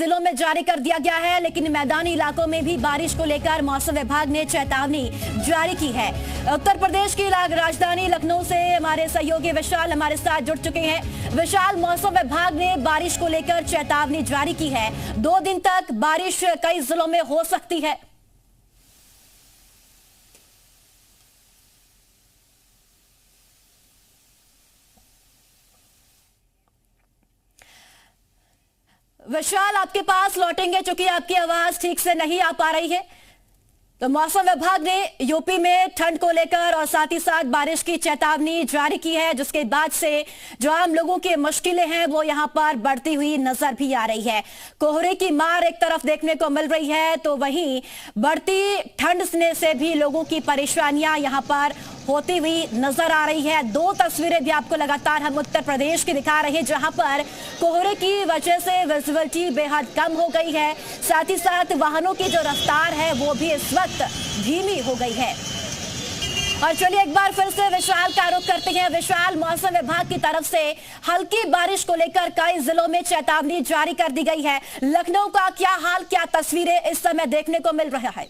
जिलों में जारी कर दिया गया है, लेकिन मैदानी इलाकों में भी बारिश को लेकर मौसम विभाग ने चेतावनी जारी की है। उत्तर प्रदेश की राजधानी लखनऊ से हमारे सहयोगी विशाल हमारे साथ जुड़ चुके हैं। विशाल, मौसम विभाग ने बारिश को लेकर चेतावनी जारी की है। 2 दिन तक बारिश कई जिलों में हो सकती है। विशाल, आपके पास लौटेंगे क्योंकि आपकी आवाज ठीक से नहीं आ पा रही है। तो मौसम विभाग ने यूपी में ठंड को लेकर और साथ ही साथ बारिश की चेतावनी जारी की है, जिसके बाद से जो आम लोगों की मुश्किलें हैं वो यहां पर बढ़ती हुई नजर भी आ रही है। कोहरे की मार एक तरफ देखने को मिल रही है, तो वहीं बढ़ती ठंड से भी लोगों की परेशानियां यहां पर होती हुई नजर आ रही है। 2 तस्वीरें भी आपको लगातार हम उत्तर प्रदेश की दिखा रहे हैं, जहां पर कोहरे की वजह से विजिबिलिटी बेहद कम हो गई है। साथ ही साथ वाहनों की जो रफ्तार है वो भी इस वक्त धीमी हो गई है। और चलिए एक बार फिर से विशाल का रुख करते हैं। विशाल, मौसम विभाग की तरफ से हल्की बारिश को लेकर कई जिलों में चेतावनी जारी कर दी गई है। लखनऊ का क्या हाल, क्या तस्वीरें इस समय देखने को मिल रहा है?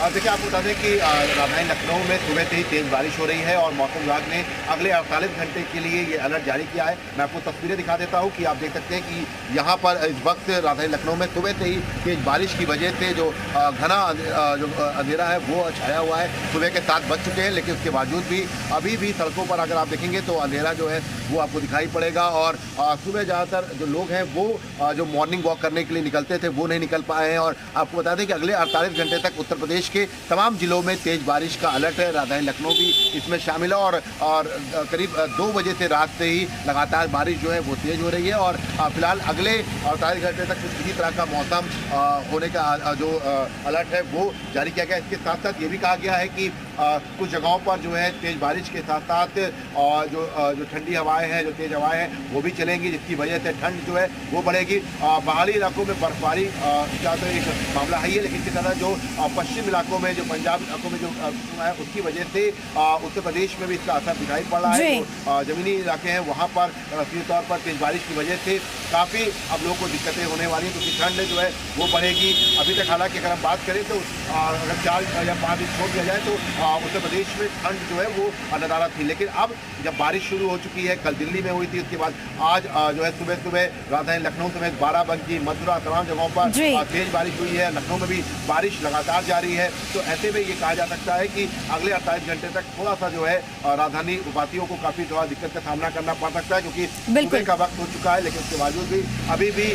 देखिए, आपको बता दें कि राजधानी लखनऊ में सुबह से ही तेज बारिश हो रही है और मौसम विभाग ने अगले 48 घंटे के लिए ये अलर्ट जारी किया है। मैं आपको तस्वीरें दिखा देता हूँ कि आप देख सकते हैं कि यहाँ पर इस वक्त राजधानी लखनऊ में सुबह से ही तेज बारिश की वजह से जो घना जो अंधेरा है वो छाया हुआ है। सुबह के 7 बज चुके हैं, लेकिन उसके बावजूद भी अभी भी सड़कों पर अगर आप देखेंगे तो अंधेरा जो है वो आपको दिखाई पड़ेगा। और सुबह ज़्यादातर जो लोग हैं वो जो मॉर्निंग वॉक करने के लिए निकलते थे वो नहीं निकल पाए हैं। और आपको बता दें कि अगले 48 घंटे तक उत्तर प्रदेश के तमाम जिलों में तेज बारिश का अलर्ट है। राजधानी लखनऊ भी इसमें शामिल है और करीब 2 बजे से रात से ही लगातार बारिश जो है वो तेज हो रही है। और फिलहाल अगले 48 घंटे तक किसी तरह का मौसम होने का जो अलर्ट है वो जारी किया गया है। इसके साथ साथ ये भी कहा गया है कि कुछ जगहों पर जो है तेज बारिश के साथ साथ जो ठंडी हवाएं हैं, जो तेज हवाएं हैं वो भी चलेंगी, जिसकी वजह से ठंड जो है वो बढ़ेगी। पहाड़ी इलाकों में बर्फबारी का तो एक मामला है ही है, लेकिन इसके साथ जो पश्चिम इलाकों में, जो पंजाब इलाकों में जो है उसकी वजह से उत्तर प्रदेश में भी इसका असर दिखाई पड़ रहा है। तो जमीनी इलाके हैं वहाँ पर सीधे तौर पर तेज बारिश की वजह से काफ़ी अब लोगों को दिक्कतें होने वाली हैं, क्योंकि ठंड जो है वो बढ़ेगी। अभी तक हालांकि अगर हम बात करें तो अगर 4 या 5 दिन छोड़ दिया जाए तो उत्तर प्रदेश में ठंड जो है वो नदारद थी। लेकिन अब जब बारिश शुरू हो चुकी है, कल दिल्ली में हुई थी, उसके बाद आज जो है सुबह सुबह राजधानी लखनऊ समेत बाराबंकी, मथुरा, तमाम जगहों पर तेज बारिश हुई है। लखनऊ में भी बारिश लगातार जारी है। तो ऐसे में ये कहा जा सकता है कि अगले 48 घंटे तक थोड़ा सा जो है राजधानी वासियों को काफी थोड़ा दिक्कत का सामना करना पड़ सकता है, क्योंकि सुबह का वक्त हो चुका है। लेकिन उसके बावजूद भी अभी भी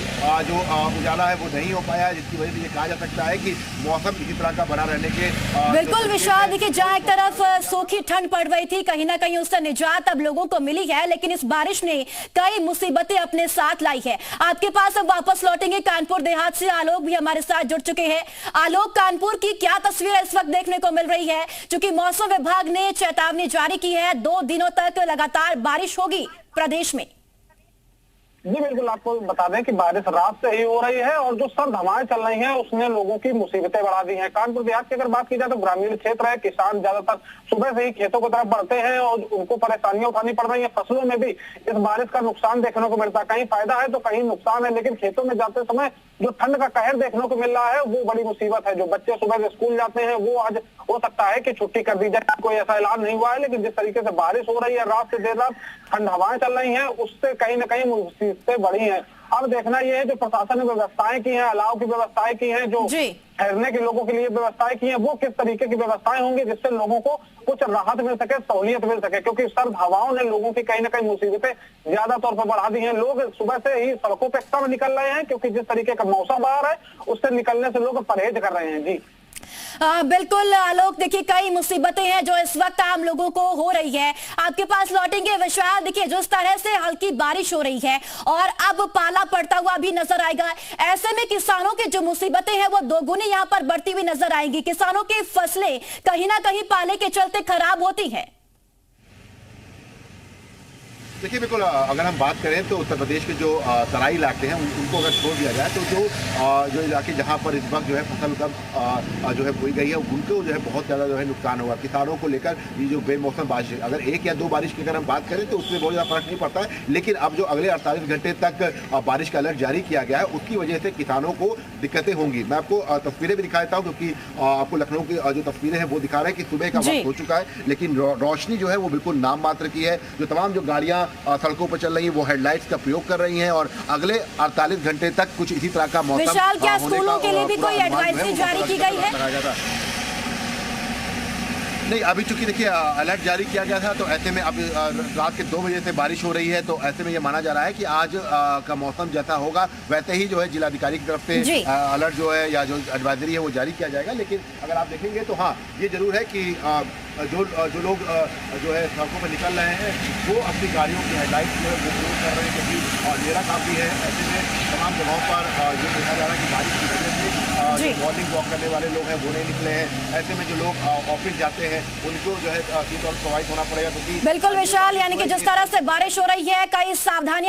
जो उजाला है वो नहीं हो पाया है, जिसकी वजह से ये कहा जा सकता है कि मौसम इसी तरह का बना रहने के बिल्कुल विशाल, देखिए जहाँ एक तरफ सूखी ठंड पड़ रही थी, कहीं ना कहीं उससे निजात अब लोगों को मिली है, लेकिन इस बारिश ने कई मुसीबतें अपने साथ लाई है। आपके पास अब वापस लौटेंगे कानपुर देहात से आलोक भी हमारे साथ जुड़ चुके हैं। आलोक, कानपुर की क्या तस्वीर इस वक्त देखने को मिल रही है, क्योंकि मौसम विभाग ने चेतावनी जारी की है 2 दिनों तक लगातार बारिश होगी प्रदेश में? जी बिल्कुल, आपको बता दें कि बारिश रात से ही हो रही है और जो सर्द हवाएं चल रही हैं उसने लोगों की मुसीबतें बढ़ा दी हैं। कानपुर देहात की अगर बात की जाए तो ग्रामीण क्षेत्र है, किसान ज्यादातर सुबह से ही खेतों की तरफ बढ़ते हैं और उनको परेशानियां उठानी पड़ रही है। फसलों में भी इस बारिश का नुकसान देखने को मिलता है, कहीं फायदा है तो कहीं नुकसान है। लेकिन खेतों में जाते समय जो ठंड का कहर देखने को मिल रहा है वो बड़ी मुसीबत है। जो बच्चे सुबह से स्कूल जाते हैं वो आज हो सकता है कि छुट्टी कर दी जाए, कोई ऐसा ऐलान नहीं हुआ है, लेकिन जिस तरीके से बारिश हो रही है, रात से देर रात ठंड हवाएं चल रही हैं, उससे कहीं ना कहीं मुसीबतें बढ़ी हैं। अब देखना यह है जो प्रशासन ने व्यवस्थाएं की हैं, अलाव की व्यवस्थाएं की हैं, जो ठहरने के लोगों के लिए व्यवस्थाएं की हैं, वो किस तरीके की व्यवस्थाएं होंगी जिससे लोगों को कुछ राहत मिल सके, सहूलियत मिल सके, क्योंकि सर्द हवाओं ने लोगों की कहीं ना कहीं मुसीबतें ज्यादा तौर पर बढ़ा दी हैं। लोग सुबह से ही सड़कों पर कम निकल रहे हैं, क्योंकि जिस तरीके का मौसम बाहर है उससे निकलने से लोग परहेज कर रहे हैं। जी बिल्कुल आलोक, देखिए कई मुसीबतें हैं जो इस वक्त आम लोगों को हो रही है। आपके पास लौटेंगे विशाल, देखिए जिस तरह से हल्की बारिश हो रही है और अब पाला पड़ता हुआ भी नजर आएगा, ऐसे में किसानों की जो मुसीबतें हैं वो दोगुनी यहाँ पर बढ़ती हुई नजर आएंगी। किसानों की फसलें कहीं ना कहीं पाले के चलते खराब होती है। देखिए बिल्कुल, अगर हम बात करें तो उत्तर प्रदेश के जो तराई इलाके हैं उनको अगर छोड़ दिया जाए तो जो इलाके जहां पर इस वक्त जो है फसल जो है बोई गई है उनको जो है बहुत ज़्यादा जो है नुकसान हुआ। किसानों को लेकर ये जो बेमौसम बारिश है, अगर 1 या 2 बारिश की अगर हम बात करें तो उसमें बहुत ज़्यादा फर्क नहीं पड़ता है, लेकिन अब जो अगले 48 घंटे तक बारिश का अलर्ट जारी किया गया है उसकी वजह से किसानों को दिक्कतें होंगी। मैं आपको तस्वीरें भी दिखा देता हूँ, क्योंकि आपको लखनऊ की जो तस्वीरें हैं वो दिखा रहे हैं कि सुबह का वक्त हो चुका है, लेकिन रोशनी जो है वो बिल्कुल नाम मात्र की है। जो तमाम जो गाड़ियां सड़कों पर चल रही हैं वो हेडलाइट्स का प्रयोग कर रही हैं और अगले 48 घंटे तक कुछ इसी तरह का मौसम विशाल, क्या होने स्कूलों का के लिए भी पूरा कोई अनुमान जो है एडवाइजरी वो जारी की गई है? लगाया जाता है। नहीं, अभी चूंकि देखिए अलर्ट जारी किया गया था तो ऐसे में अब रात के 2 बजे से बारिश हो रही है, तो ऐसे में ये माना जा रहा है कि आज का मौसम जैसा होगा वैसे ही जो है जिलाधिकारी की तरफ से अलर्ट जो है या जो एडवाइजरी है वो जारी किया जाएगा। लेकिन अगर आप देखेंगे तो हाँ, ये जरूर है कि जो लोग जो है सड़कों पर निकल रहे हैं वो अपनी गाड़ियों की हेडलाइट जो है वो प्रयोग कर रहे हैं, क्योंकि अंधेरा काफ़ी है। ऐसे में तमाम जगहों पर ये देखा जा रहा है कि बारिश की वजह से जो मॉर्निंग वॉक करने वाले लोग हैं वो नहीं निकले हैं। ऐसे में जो लोग ऑफिस जाते हैं उनको जो है सीट और प्रोवाइड होना पड़ेगा, क्योंकि बिल्कुल विशाल, यानी कि जिस तरह से बारिश हो रही है कई सावधानियां